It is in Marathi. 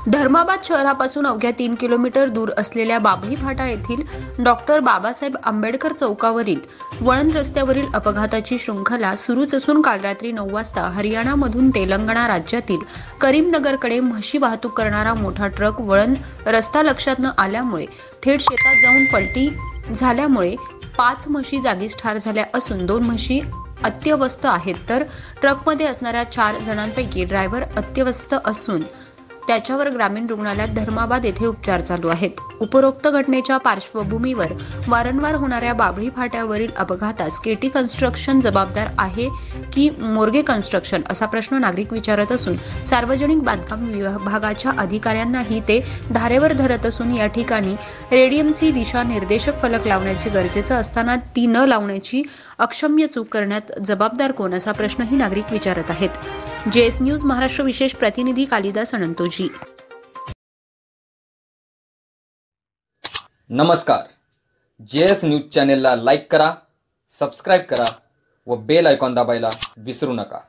धर्माबाद शहरापासून अवघ्या 3 किलोमीटर दूर असलेल्या बाभळी फाटा येथील डॉक्टर बाबासाहेब आंबेडकर चौकावरील वळण रस्त्यावरील अपघाताची शृंखला सुरूच असून काल रात्री 9 वाजता हरियाणामधून तेलंगणा राज्यातील करीमनगरकडे म्हशी वाहतूक करणारा मोठा ट्रक वळण रस्ता लक्षात न आल्यामुळे थेट शेतात जाऊन पलटी झाल्यामुळे 5 म्हशी जागीच ठार झाल्या असून 2 म्हशी अत्यवस्थ आहेत तर ट्रकमध्ये असणाऱ्या 4 जणांपैकी ड्रायव्हर अत्यवस्थ असून त्याच्यावर ग्रामीण रुग्णालयात धर्माबाद येथे उपचार चालू आहेत। उपरोक्त घटनेच्या पार्श्वभूमीवर वारंवार होणाऱ्या बाभळी फाट्यावरील अपघातास केटी कन्स्ट्रक्शन जबाबदार आहे की मोर्गे कन्स्ट्रक्शन असा प्रश्न नागरिक विचारत असून सार्वजनिक बांधकाम विभागाच्या अधिकाऱ्यांनाही ते धारेवर धरत असून या ठिकाणी रेडियमची दिशा निर्देशक फलक लावण्याची गरजेचं असताना ती न लावण्याची अक्षम्य चूक करण्यात जबाबदार कोण असा प्रश्नही नागरिक विचारत आहेत। जेएस न्यूज महाराष्ट्र विशेष प्रतिनिधी कालिदास अनंतोजी। नमस्कार, जेएस न्यूज चॅनेलला लाईक करा, सबस्क्राइब करा व बेल आयकॉन दाबायला विसरू नका।